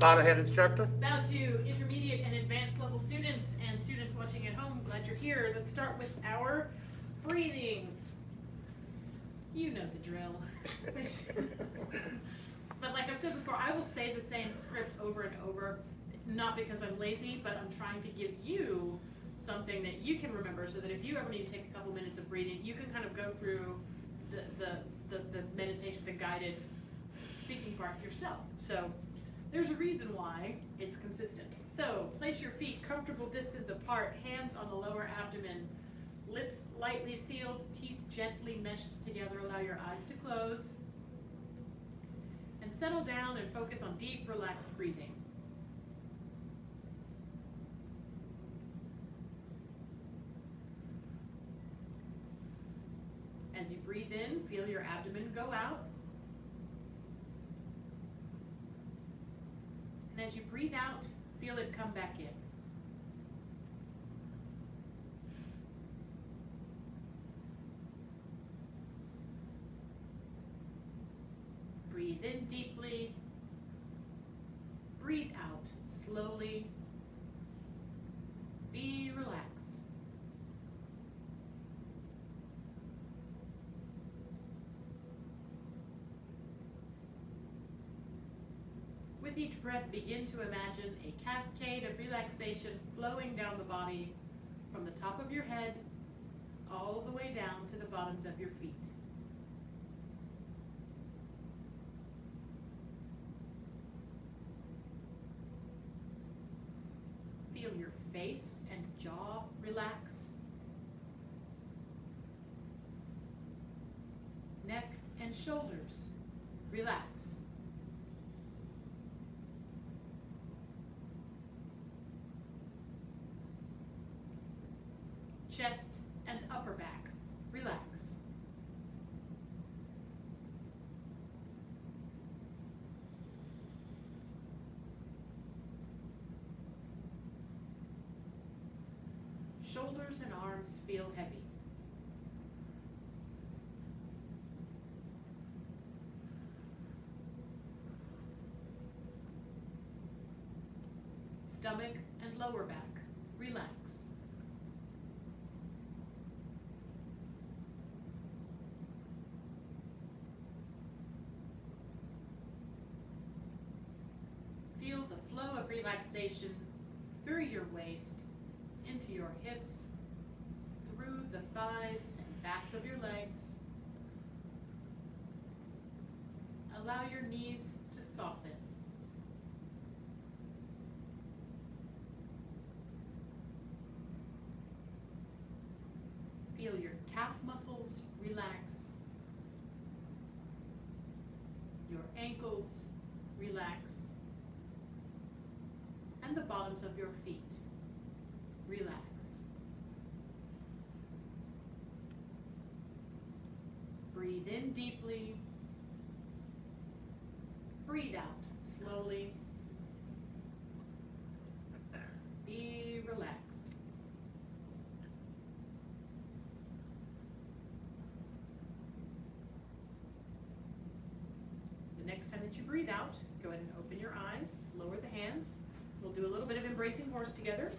About a head instructor? About to intermediate and advanced level students and students watching at home. Glad you're here. Let's start with our breathing. You know the drill. But like I've said before, I will say the same script over and over, not because I'm lazy, but I'm trying to give you something that you can remember so that if you ever need to take a couple minutes of breathing, you can kind of go through the meditation, the guided speaking part yourself. So there's a reason why it's consistent. So place your feet comfortable distance apart, hands on the lower abdomen, lips lightly sealed, teeth gently meshed together. Allow your eyes to close. And settle down and focus on deep, relaxed breathing. As you breathe in, feel your abdomen go out. And as you breathe out, feel it come back in. Breathe in deeply. Breathe out slowly. Be relaxed. With each breath, begin to imagine a cascade of relaxation flowing down the body from the top of your head all the way down to the bottoms of your feet. Feel your face and jaw relax. Neck and shoulders relax. Chest and upper back relax. Shoulders and arms feel heavy. Stomach and lower back relax. Feel the flow of relaxation through your waist, into your hips, through the thighs and backs of your legs. Allow your knees to soften. Feel your calf muscles relax. Your ankles relax. And the bottoms of your feet relax. Breathe in deeply. Breathe out slowly. Be relaxed. The next time that you breathe out, go ahead and open your eyes, lower the hands. We'll do a little bit of embracing horse together.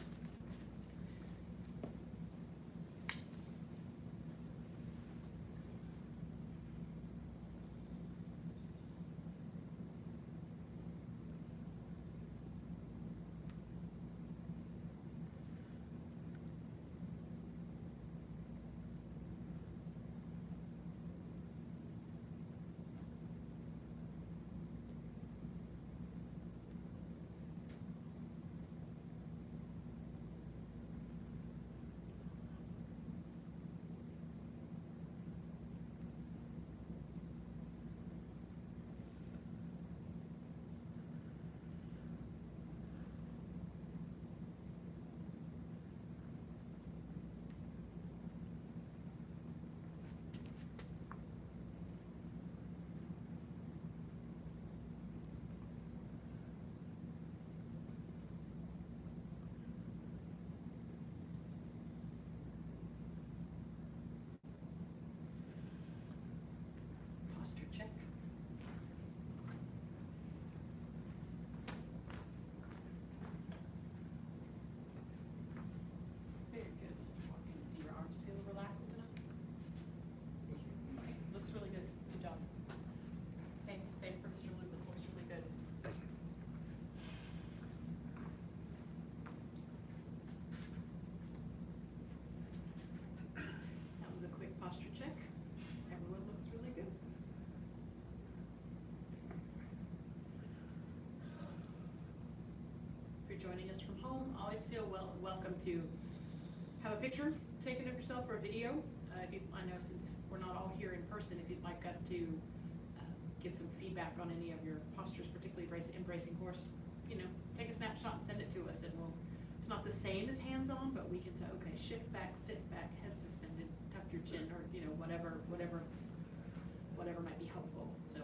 you're joining us from home, always feel welcome to have a picture taken of yourself or a video. I know since we're not all here in person, if you'd like us to give some feedback on any of your postures, particularly embracing horse, take a snapshot and send it to us, and it's not the same as hands-on, but we can say, okay, shift back, sit back, head suspended, tuck your chin, or whatever might be helpful. So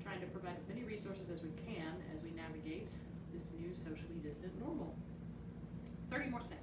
trying to provide as many resources as we can as we navigate this new socially distant normal. 30 more seconds.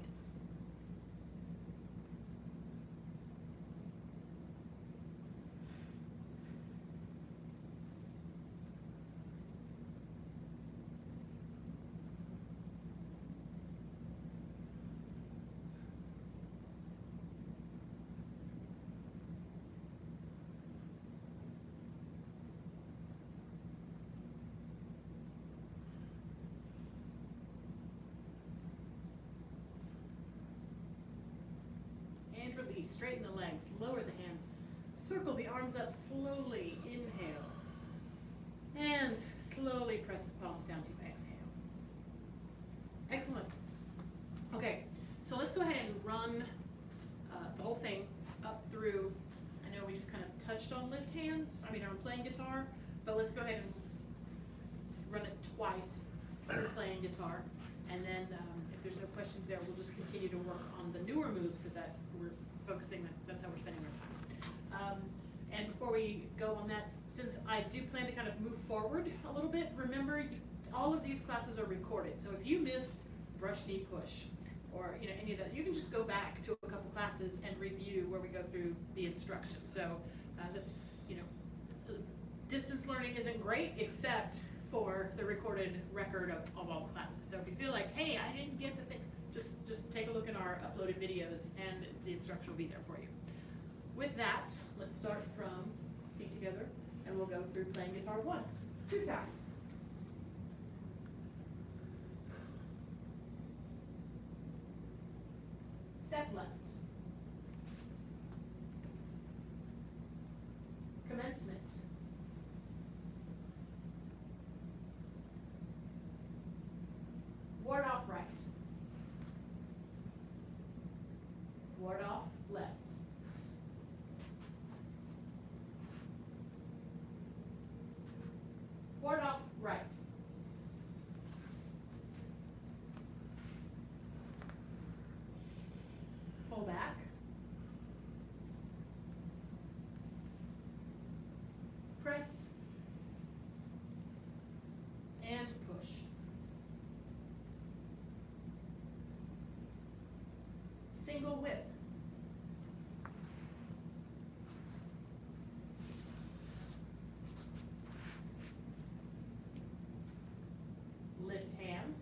And release, straighten the legs, lower the hands, circle the arms up slowly, inhale, and slowly press the palms down to exhale. Excellent. Okay, so let's go ahead and run the whole thing up through. I know we just kind of touched on lift hands, on playing guitar, but let's go ahead and run it twice for playing guitar. And then if there's no questions there, we'll just continue to work on the newer moves so that we're focusing, that's how we're spending our time. And before we go on that, since I do plan to kind of move forward a little bit, remember all of these classes are recorded. So if you missed brush knee push or any of that, you can just go back to a couple classes and review where we go through the instructions. So that's, distance learning isn't great except for the recorded record of all the classes. So if you feel like, hey, I didn't get the thing, just take a look at our uploaded videos and the instruction will be there for you. With that, let's start from feet together and we'll go through playing guitar 1, 2 times. Step left. Commencement. Ward off right. Ward off left. Ward off right. Pull back. Press. And push. Single whip. Lift hands.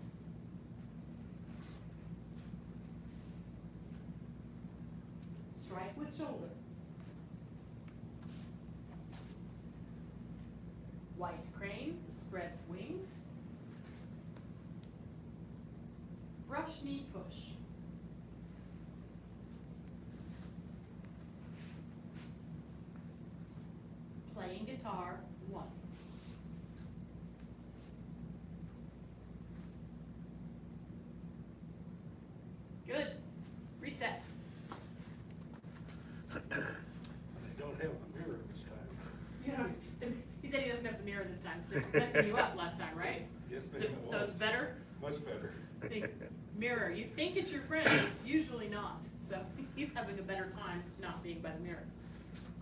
Strike with shoulder. White crane spreads wings. Brush knee push. Playing guitar 1. Good. Reset. I don't have a mirror this time. He said he doesn't have the mirror this time, so it's messing you up last time, right? Yes, So, ma'am, it so was. it's better? Much better. See, mirror, you think it's your friend, it's usually not. So he's having a better time not being by the mirror.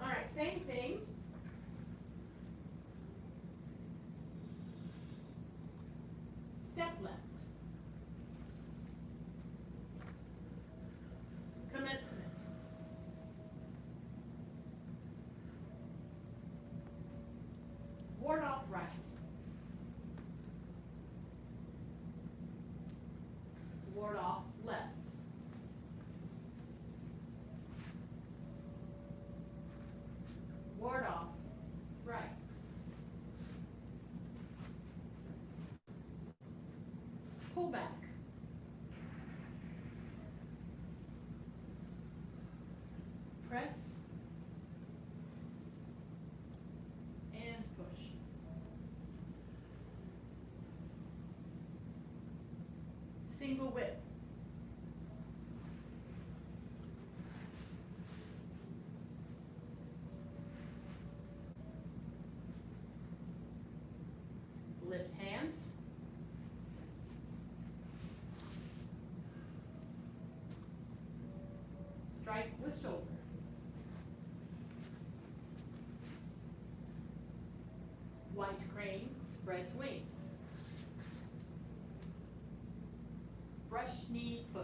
All right, same thing. Step left. Commencement. Ward off right. Ward off left. Ward off right. Pull back. Press. And push. single whip. Lift hands. Strike with shoulder. White crane spreads wings. Brush knee push.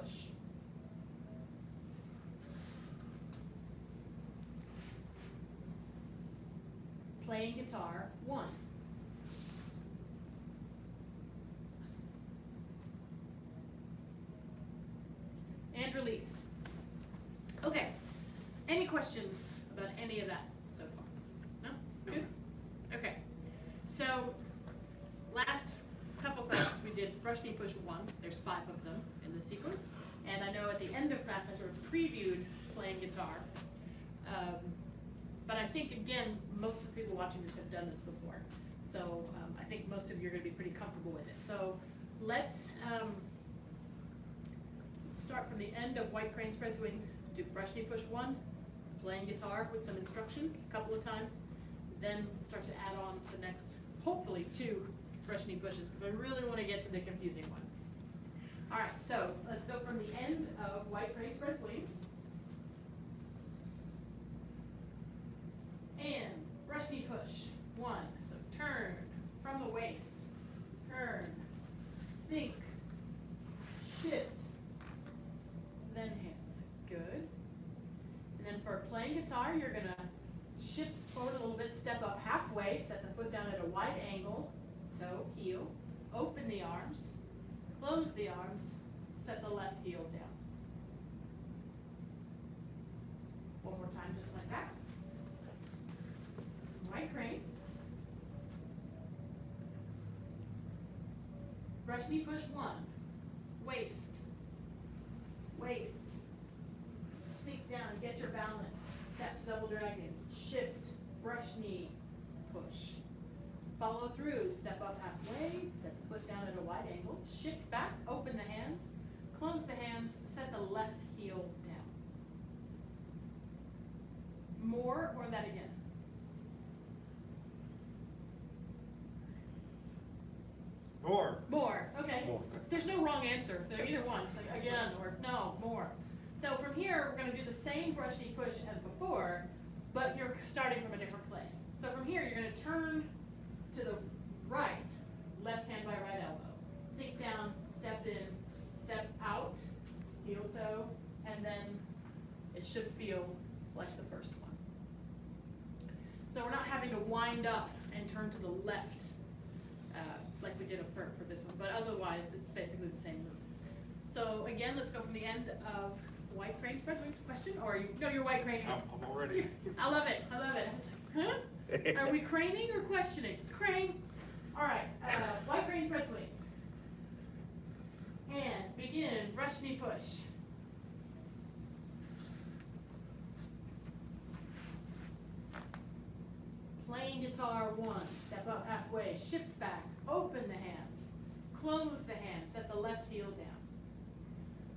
Playing guitar, 1. And release. Okay. Any questions about any of that so far? No? Good? Okay. So, last couple classes we did brush knee push 1. There's 5 of them in the sequence. And I know at the end of class I sort of previewed playing guitar. But I think, again, most of the people watching this have done this before. So I think most of you are going to be pretty comfortable with it. So let's start from the end of white crane spreads wings. Do brush knee push 1, playing guitar with some instruction a couple of times. Then start to add on the next, hopefully, 2 brush knee pushes, because I really want to get to the confusing one. All right, so let's go from the end of white crane spreads wings. And brush knee push, 1. So turn from the waist, turn, sink, shift, then hands. Good. And then for playing guitar, you're gonna shift forward a little bit, step up halfway, set the foot down at a wide angle, toe, heel, open the arms, close the arms, set the left heel down. One more time, just like that. White crane. Brush knee push 1. Waist. Waist. Sink down, get your balance. Step to double dragons. Shift. Brush knee. Push. Follow through. Step up halfway. Set the foot down at a wide angle. Shift back. Open the hands. Close the hands. Set the left heel down. More or that again? More. More, okay. More. There's no wrong answer. They're either one, it's like again or no, more. So from here, we're gonna do the same brush knee push as before, but you're starting from a different place. So from here, you're gonna turn to the right, left hand by right elbow. Sink down, step in, step out, heel toe, and then it should feel like the first one. So we're not having to wind up and turn to the left, like we did for this one, but otherwise it's basically the same move. So again, let's go from the end of white crane spread. Question? Or you? No, you're white craning. I'm already. I love it. I love it. I was like, huh? Are we craning or questioning? Crane. All right. White crane spreads wings. And begin. Brush knee push. Playing guitar 1. Step up halfway. Shift back. Open the hands. Close the hands. Set the left heel down.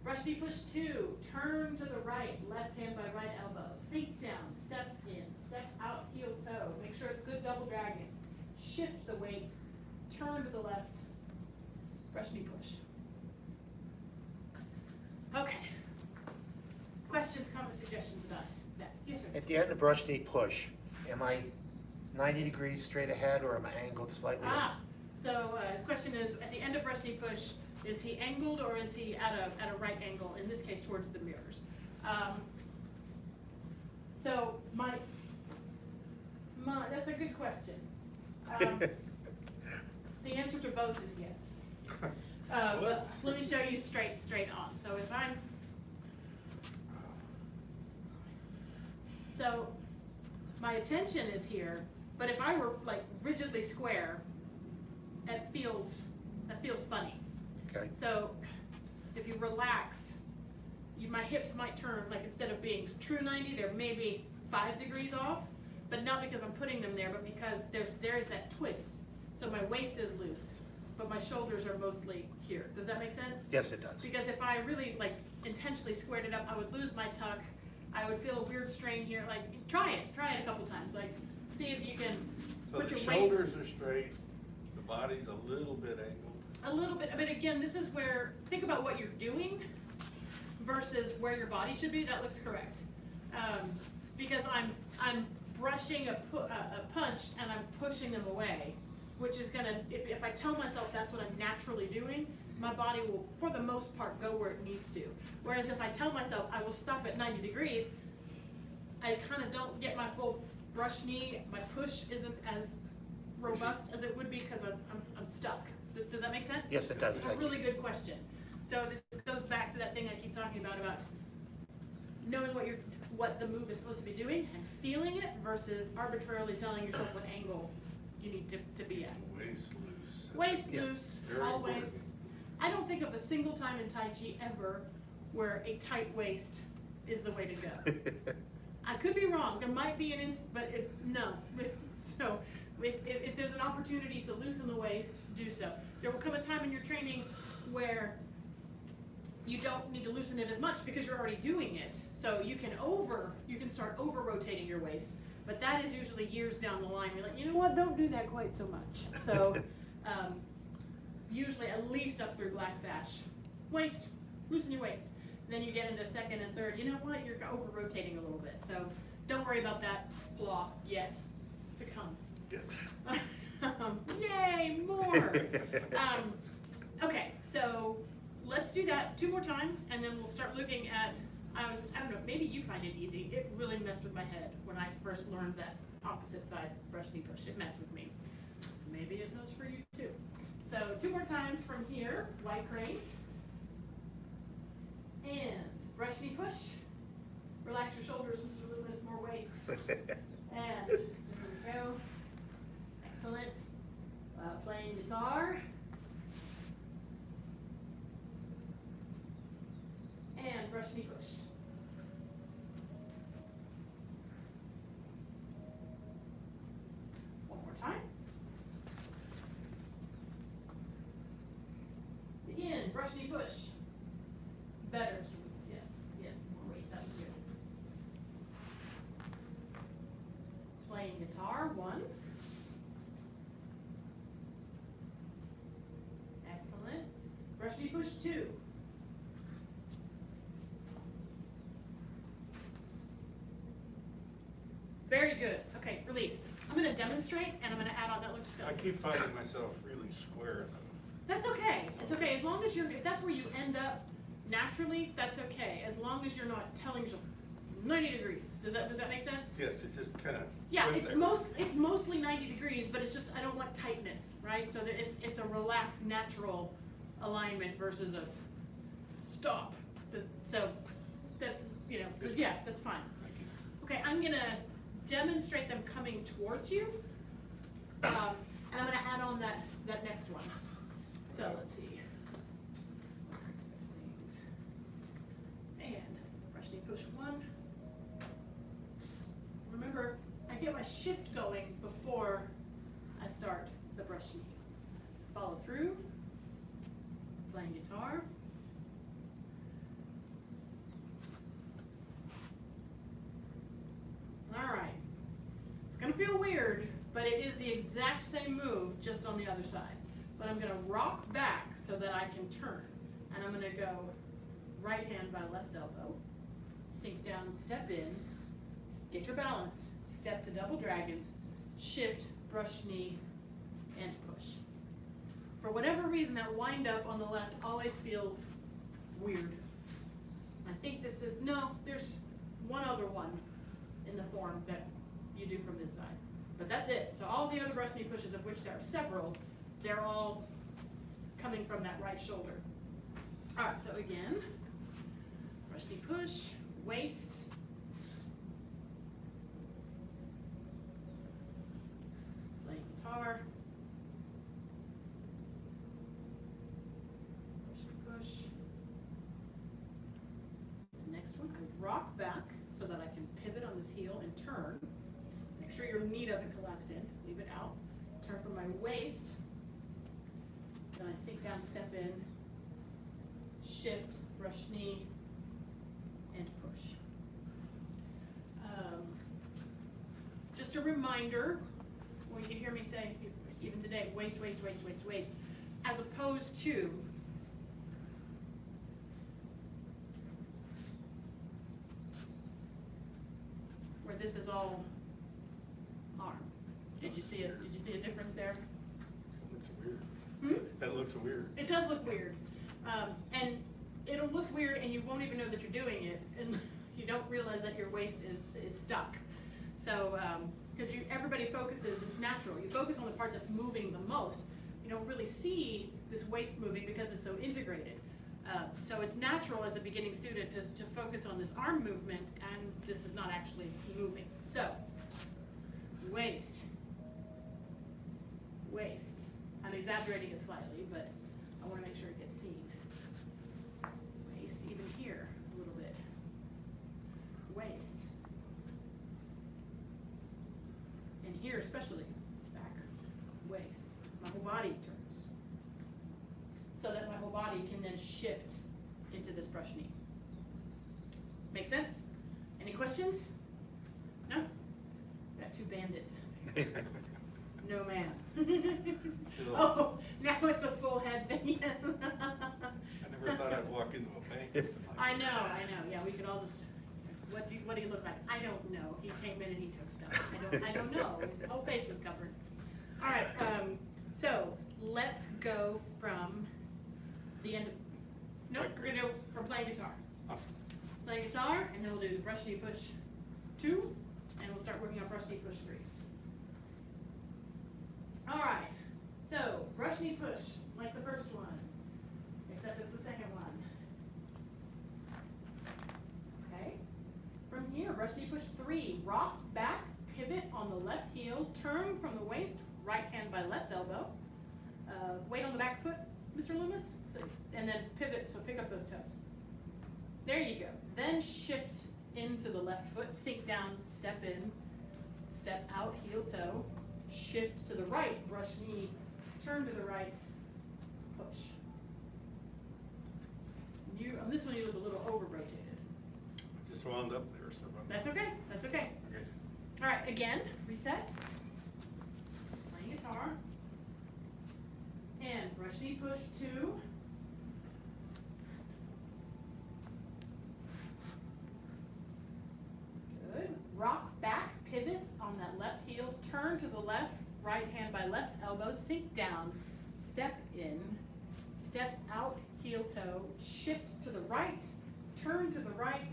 Brush knee push 2. Turn to the right. Left hand by right elbow. Sink down. Step in. Step out. Heel toe. Make sure it's good double dragons. Shift the weight. Turn to the left. Brush knee push. Okay. Questions, comments, suggestions about that? Yes, sir. At the end of brush knee push, am I 90 degrees straight ahead or am I angled slightly? So his question is, at the end of brush knee push, is he angled or is he at a right angle, in this case towards the mirrors? So that's a good question. The answer to both is yes. But let me show you straight on. So if I'm, so my attention is here, but if I were like rigidly square, that feels funny. Okay. So if you relax, my hips might turn, like instead of being true 90, they're maybe 5 degrees off, but not because I'm putting them there, but because there's that twist. So my waist is loose, but my shoulders are mostly here. Does that make sense? Yes, it does. Because if I really like intentionally squared it up, I would lose my tuck. I would feel a weird strain here. Like, try it a couple times. Like, see if you can So put the your shoulders are straight, the body's a little bit angled. a little bit. But again, this is where, think about what you're doing versus where your body should be. That looks correct. Because I'm brushing a punch and I'm pushing them away, which is gonna, if I tell myself that's what I'm naturally doing, my body will, for the most part, go where it needs to. Whereas if I tell myself I will stop at 90 degrees, I kind of don't get my full brush knee. My push isn't as robust as it would be because I'm stuck. Does that make sense? Yes, it does. It's a really good question. So this goes back to that thing I keep talking about knowing what the move is supposed to be doing and feeling it versus arbitrarily telling yourself what angle you need to be at. Waist loose. Waist Yeah. loose, Very always. important. I don't think of a single time in Tai Chi ever where a tight waist is the way to go. I could be wrong. There might be but no. So if there's an opportunity to loosen the waist, do so. There will come a time in your training where you don't need to loosen it as much because you're already doing it. So you can start over rotating your waist, but that is usually years down the line. You're like, you know what? Don't do that quite so much. So usually at least up through black sash, waist, loosen your waist. Then you get into second and third. You know what? You're over rotating a little bit. So don't worry about that flaw yet. It's to come. Yay, more. Okay, so let's do that 2 more times, and then we'll start looking at, I don't know, maybe you find it easy. It really messed with my head when I first learned that opposite side brush knee push. It messed with me. Maybe it does for you too. So 2 more times from here, white crane. And brush knee push. Relax your shoulders, Mr. Loomis, more waist. And there we go. Excellent. Playing guitar. And brush knee push. One more time. Begin, brush knee push. Better, yes, more waist, that was good. Playing guitar, 1. Excellent. Brush knee push, 2. Very good. Okay, release. I'm going to demonstrate and I'm going to add on that looks good. I keep finding myself really square though. That's okay. It's okay. As long as if that's where you end up naturally, that's okay. As long as you're not telling yourself 90 degrees. Does that make sense? Yes, it just kind of. Yeah, it's mostly 90 degrees, but it's just, I don't want tightness, right? So that it's a relaxed, natural alignment versus a stop. So that's, so yeah, that's fine. Okay, I'm gonna demonstrate them coming towards you. And I'm gonna add on that next one. So let's see. And brush knee push 1. Remember, I get my shift going before I start the brush knee. Follow through, playing guitar. All right. It's gonna feel weird, but it is the exact same move, just on the other side. But I'm gonna rock back so that I can turn. And I'm gonna go right hand by left elbow, sink down, step in, get your balance, step to double dragons, shift, brush knee, and push. For whatever reason, that wind up on the left always feels weird. I think this is, no, there's one other one in the form that you do from this side. But that's it. So all the other brush knee pushes, of which there are several, they're all coming from that right shoulder. All right, so again, brush knee push, waist, playing guitar, brush knee push. The next one, I rock back so that I can pivot on this heel and turn. Make sure your knee doesn't collapse in, leave it out. Turn from my waist, then I sink down, step in, shift, brush knee, and push. Just a reminder, when you hear me say, even today, waist, waist, waist, waist, waist, as opposed to where this is all arm. Did you see it? Did you see a difference there? Looks weird. Hmm? That looks weird. It does look weird. And it'll look weird and you won't even know that you're doing it, and you don't realize that your waist is stuck. So, because everybody focuses, it's natural, you focus on the part that's moving the most. You don't really see this waist moving because it's so integrated. So it's natural as a beginning student to focus on this arm movement, and this is not actually moving. So, waist, waist. I'm exaggerating it slightly, but I want to make sure it gets seen. Waist, even here a little bit. Waist. And here especially, back, waist. My whole body turns. So that my whole body can then shift into this brush knee. Make sense? Any questions? No? Got two bandits. No ma'am. Oh, now it's a full head thing. I never thought I'd walk into a bank with them. I know, yeah, we could all just, what do you look like? I don't know, he came in and he took stuff, I don't know, his whole face was covered. All right, so, let's go from the end of, nope, we're gonna go from playing guitar. Oh, Playing guitar, and then we'll do brush knee push 2, and we'll start working on brush knee push 3. All right, so brush knee push, like the first one, except it's the second one. Okay, from here, brush knee push 3, rock back, pivot on the left heel, turn from the waist, right hand by left elbow. Weight on the back foot, Mr. Loomis, so, and then pivot, so pick up those toes. There you go. Then shift into the left foot, sink down, step in, step out, heel toe, shift to the right, brush knee, turn to the right, push. On this one you look a little over rotated. just wound up there, so. That's okay, that's okay. Okay. All right, again, reset. Playing guitar. And brush knee push 2. Good. Rock back, pivot on that left heel, turn to the left, right hand by left elbow, sink down, step in, step out, heel toe, shift to the right, turn to the right,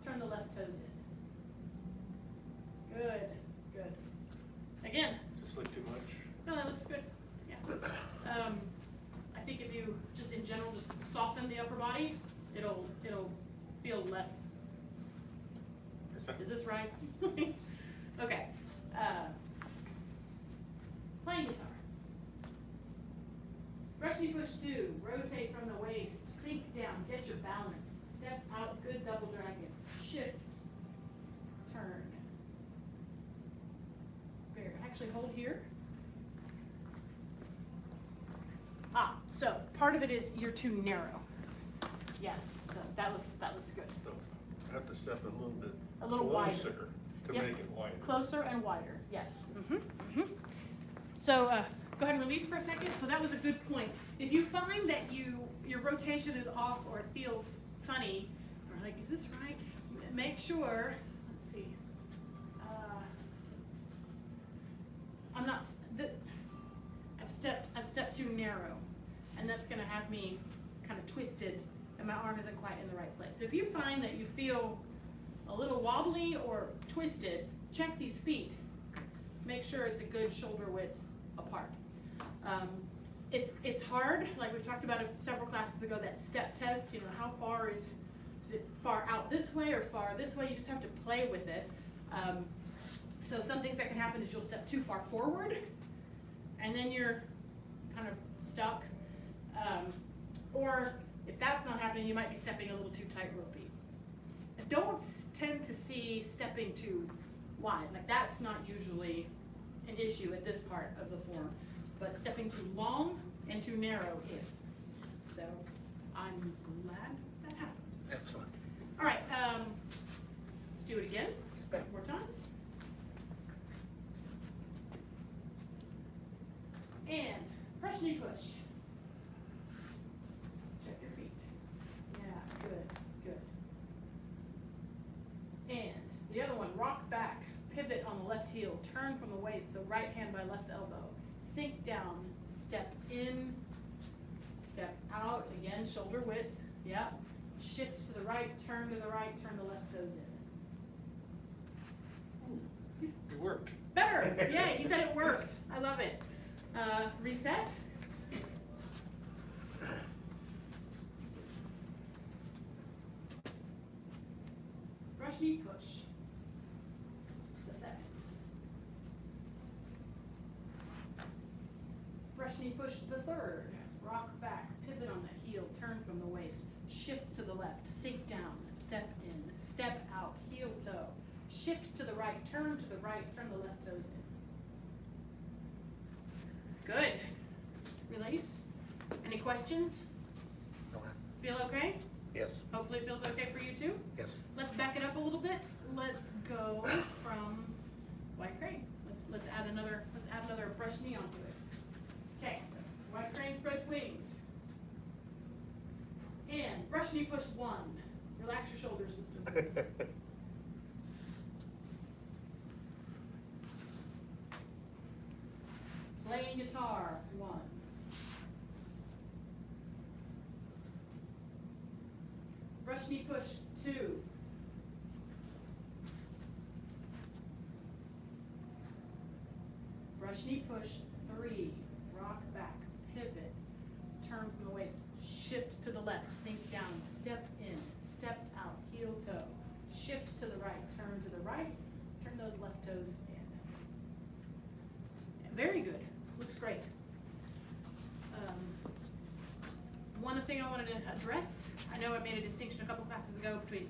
turn the left toes in. Good, good. Again. Just look too much. No, that looks good, yeah. I think if you, just in general, just soften the upper body, it'll feel less. Is this right? Okay. Playing guitar. Brush knee push 2, rotate from the waist, sink down, get your balance, step out, good double dragons, shift, turn. Very, actually hold here. So part of it is you're too narrow. Yes, so that looks good. So I have to step a little bit. A little wider. Closer to Yep. make it wider. Closer and wider, yes. So go ahead and release for a second. So that was a good point. If you find that your rotation is off or it feels funny, or like, is this right? Make sure, let's see. I've stepped too narrow, and that's gonna have me kind of twisted, and my arm isn't quite in the right place. So if you find that you feel a little wobbly or twisted, check these feet. Make sure it's a good shoulder width apart. It's hard, like we talked about several classes ago, that step test, you know, how far is it far out this way or far this way? You just have to play with it. So some things that can happen is you'll step too far forward, and then you're kind of stuck. Or if that's not happening, you might be stepping a little too tight-ropey. I don't tend to see stepping too wide. Like, that's not usually an issue at this part of the form. But stepping too long, and too narrow is. So I'm glad that happened. Excellent. All right, let's do it again, a couple more times. And press knee push. Check your feet. Yeah, good, good. And the other one, rock back, pivot on the left heel, turn from the waist, so right hand by left elbow. Sink down, step in, step out, again, shoulder width, yeah. Shift to the right, turn to the right, turn the left toes in. It worked. Better, yeah, he said it worked. I love it. Reset. Brush knee push. The second. Brush knee push the third. Rock back, pivot on the heel, turn from the waist. Shift to the left, sink down, step in, step out, heel toe. Shift to the right, turn to the right, turn the left toes in. Good. Release. Any questions? No, Feel okay? yes, Hopefully it feels okay for you too. yes. Let's back it up a little bit. Let's go from white crane. Let's add another brush knee onto it. Okay, so white crane spreads wings. And brush knee push one. Relax your shoulders, Mr. Woods. Playing guitar, one. Brush knee push, two. Brush knee push, three. Rock back, pivot, turn from the waist, shift to the left, sink down, step in, step out, heel toe. Shift to the right, turn to the right, turn those left toes in. Very good, looks great. One thing I wanted to address, I know I made a distinction a couple classes ago between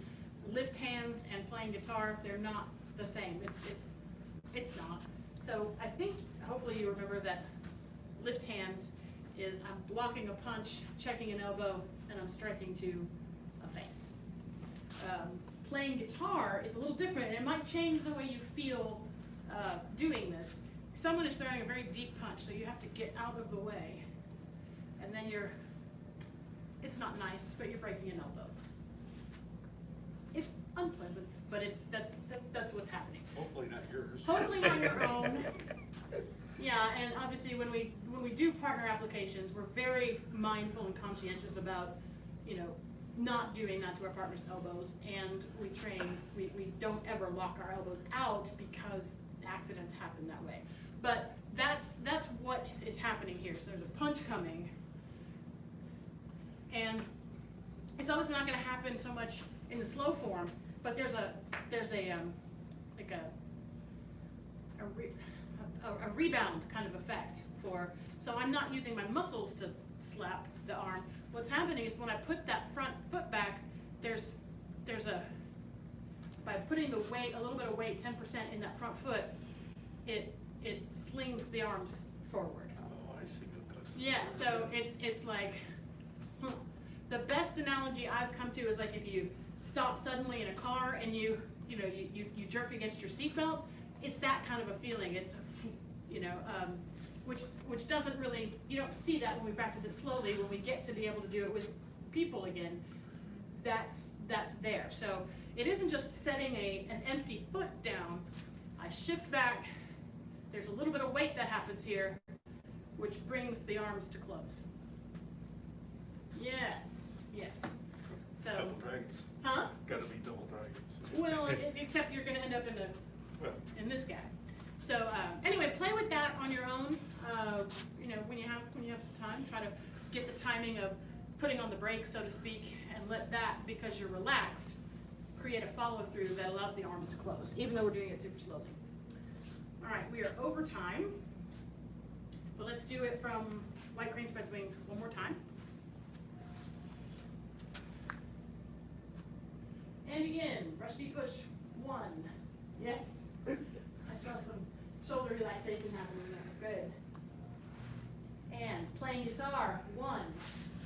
lift hands and playing guitar. They're not the same. It's not. So I think, hopefully you remember that lift hands is I'm blocking a punch, checking an elbow, and I'm striking to a face. Playing guitar is a little different, and it might change the way you feel doing this. Someone is throwing a very deep punch, so you have to get out of the way, and then it's not nice, but you're breaking an elbow. It's unpleasant, but that's what's happening. Hopefully not yours. Hopefully on your own. Yeah, and obviously when we do partner applications, we're very mindful and conscientious about, not doing that to our partner's elbows, and we don't ever lock our elbows out because accidents happen that way. But that's what is happening here. So there's a punch coming, and it's obviously not going to happen so much in the slow form, but there's a rebound kind of effect so I'm not using my muscles to slap the arm. What's happening is when I put that front foot back, by putting the weight, a little bit of weight, 10% in that front foot, it slings the arms forward. Oh, I see what that's. Yeah, so it's like, the best analogy I've come to is like if you stop suddenly in a car and you jerk against your seatbelt. It's that kind of a feeling. It's, which doesn't really, you don't see that when we practice it slowly. When we get to be able to do it with people again, that's there. So it isn't just setting an empty foot down. I shift back. There's a little bit of weight that happens here, which brings the arms to close. Yes. So. Double dragons. Huh? Gotta be double dragons. Well, except you're going to end up in this guy. So anyway, play with that on your own. When you have some time, try to get the timing of putting on the brakes, so to speak, and let that, because you're relaxed, create a follow through that allows the arms to close, even though we're doing it super slowly. All right, we are over time, but let's do it from white crane spreads wings one more time. And again, brush knee push, one. Yes. I saw some shoulder relaxation happening there. Good. And play playing guitar. 1,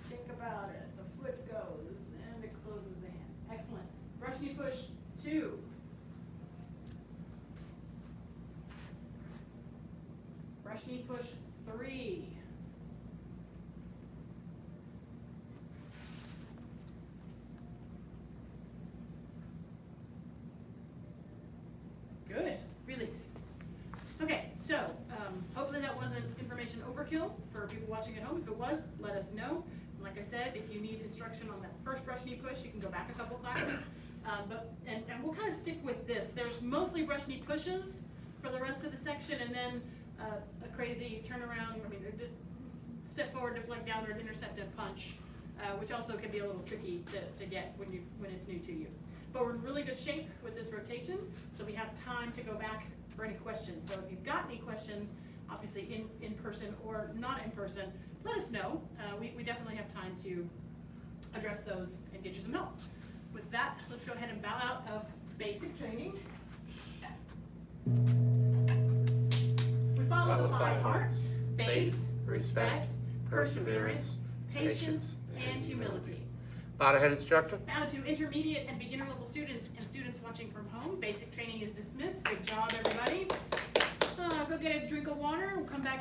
think about it, the foot goes and it closes the hands. Excellent. Brush knee push. 2. Brush knee push. 3. Good. Release. Okay, so hopefully that wasn't information overkill for people watching at home. If it was, let us know. And like I said, if you need instruction on that first brush knee push, you can go back a couple classes. And we'll kind of stick with this. There's mostly brush knee pushes for the rest of the section, and then a crazy turnaround. I mean, step forward, deflect downward, intercept, and punch, which also can be a little tricky to get when it's new to you. But we're in really good shape with this rotation, so we have time to go back for any questions. So if you've got any questions, obviously in person or not in person, let us know. We definitely have time to address those and get you some help. With that, let's go ahead and bow out of basic training. We follow the 5 hearts: faith, respect, perseverance, patience, and humility. Bow to head instructor. Bow to intermediate and beginner level students and students watching from home. Basic training is dismissed. Good job, everybody. Go get a drink of water. We'll come back